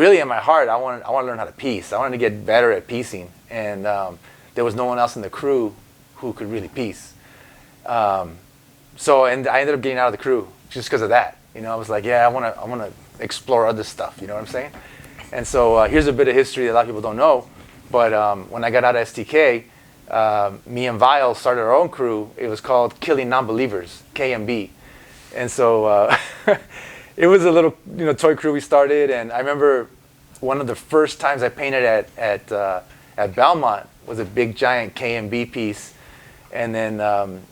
really in my heart, I wanted to learn how to piece. I wanted to get better at piecing, and there was no one else in the crew who could really piece. So, and I ended up getting out of the crew just because of that. You know, I was like, yeah, I want to explore other stuff. You know what I'm saying? And so here's a bit of history that a lot of people don't know. But when I got out of STK, me and VYAL started our own crew. It was called Killing Non-Believers, KMB. And so it was a little, you know, toy crew we started. And I remember one of the first times I painted at Belmont was a big giant KMB piece. And then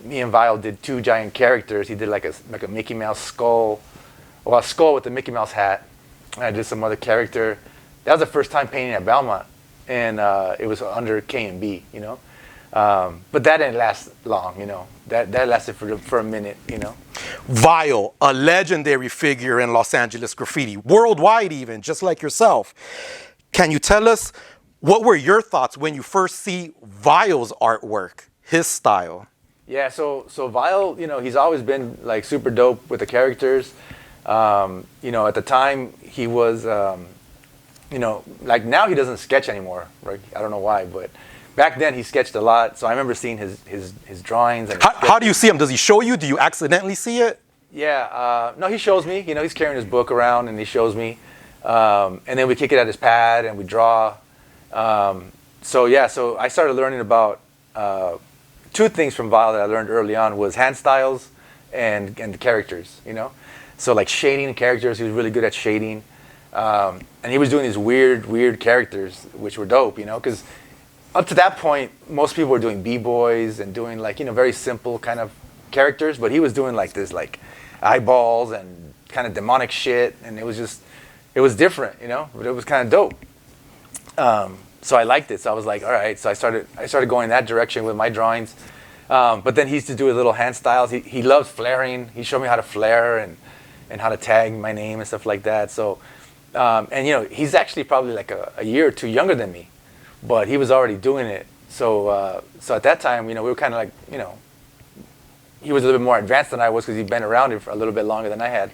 me and VYAL did 2 giant characters. He did like a Mickey Mouse skull, well, a skull with a Mickey Mouse hat. And I did some other character. That was the first time painting at Belmont, and it was under KMB, you know. But that didn't last long, you know. That lasted for a minute, you know. VYAL, a legendary figure in Los Angeles graffiti, worldwide even, just like yourself. Can you tell us, what were your thoughts when you first see VYAL's artwork, his style? Yeah, so VYAL, you know, he's always been like super dope with the characters. You know, at the time he was, you know, like now he doesn't sketch anymore, right? I don't know why, but back then he sketched a lot. So I remember seeing his drawings. And how do you see him? Does he show you? Do you accidentally see it? Yeah, no, he shows me. You know, he's carrying his book around and he shows me. And then we kick it at his pad and we draw. So yeah, so I started learning about 2 things from VYAL that I learned early on was hand styles and the characters, you know. So like shading and characters, he was really good at shading. And he was doing these weird characters, which were dope, you know, because up to that point, most people were doing b-boys and doing like, you know, very simple kind of characters, but he was doing like this like eyeballs and kind of demonic shit, and it was different, you know, but it was kind of dope. So I liked it, so I was like, all right, so I started going that direction with my drawings. But then he used to do his little hand styles. He loves flaring. He showed me how to flare and how to tag my name and stuff like that. So, and you know, he's actually probably like a year or 2 younger than me, but he was already doing it. So, so at that time, you know, we were kind of like, you know, he was a little bit more advanced than I was because he'd been around it for a little bit longer than I had.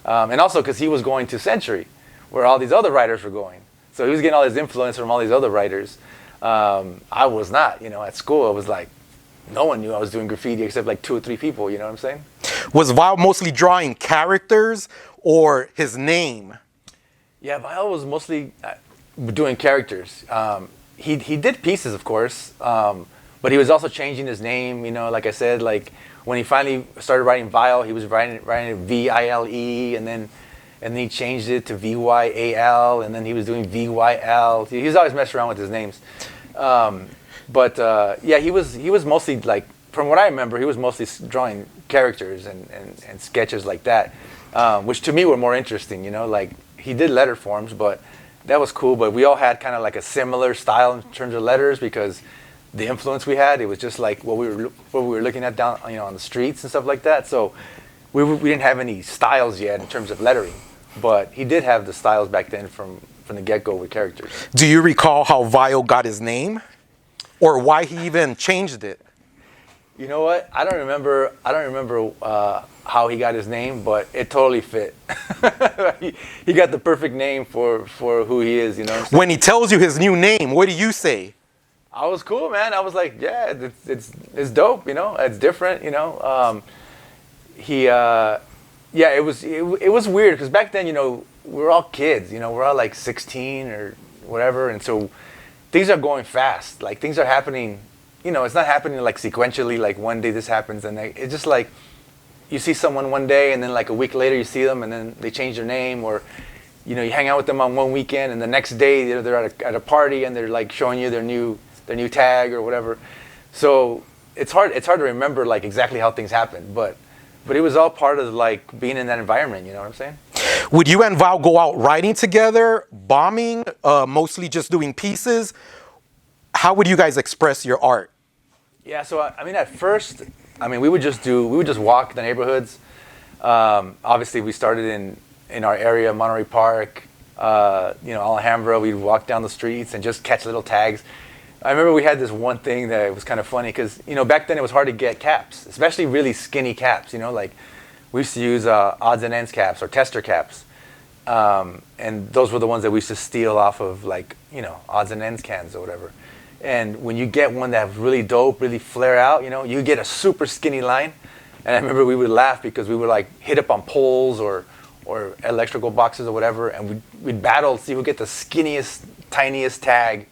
And also because he was going to Century, where all these other writers were going. So he was getting all his influence from all these other writers. I was not, you know, at school, I was like, no one knew I was doing graffiti except like 2 or 3 people, you know what I'm saying? Was VYAL mostly drawing characters or his name? Yeah, VYAL was mostly doing characters. He did pieces, of course, but he was also changing his name, you know, like I said, like when he finally started writing VYAL, he was writing it VILE, and then he changed it to VYAL, and then he was doing VYL. He was always messing around with his names. But yeah, he was mostly like, from what I remember, he was mostly drawing characters and sketches like that, which to me were more interesting, you know, like he did letter forms, but that was cool. But we all had kind of like a similar style in terms of letters because the influence we had, it was just like what we were looking at down, you know, on the streets and stuff like that. So we didn't have any styles yet in terms of lettering, but he did have the styles back then from the get-go with characters. Do you recall how VYAL got his name? Or why he even changed it? You know what? I don't remember how he got his name, but it totally fit. he got the perfect name for who he is, you know. When he tells you his new name, what do you say? I was cool, man. I was like, yeah, it's dope, you know. It's different, you know. Yeah, it was weird because back then, you know, we were all kids, you know, we're all like 16 or whatever, and so things are going fast. Like things are happening, you know, it's not happening like sequentially, like one day this happens and it's just like you see someone one day and then like a week later you see them and then they change their name, or, you know, you hang out with them on one weekend and the next day they're at a party and they're like showing you their new tag or whatever. So it's hard to remember like exactly how things happened, but it was all part of like being in that environment, you know what I'm saying? Would you and VYAL go out writing together, bombing, mostly just doing pieces? How would you guys express your art? Yeah, so I mean, at first, I mean, we would just walk the neighborhoods. Obviously, we started in our area, Monterey Park, you know, Alhambra. We'd walk down the streets and just catch little tags. I remember we had this one thing that was kind of funny because, you know, back then it was hard to get caps, especially really skinny caps, you know, like we used to use odds and ends caps or tester caps. And those were the ones that we used to steal off of, like, you know, odds and ends cans or whatever. And when you get one that's really dope, really flare out, you know, you get a super skinny line. And I remember we would laugh because we would like hit up on poles or electrical boxes or whatever, and we'd battle to see who get the skinniest, tiniest tag.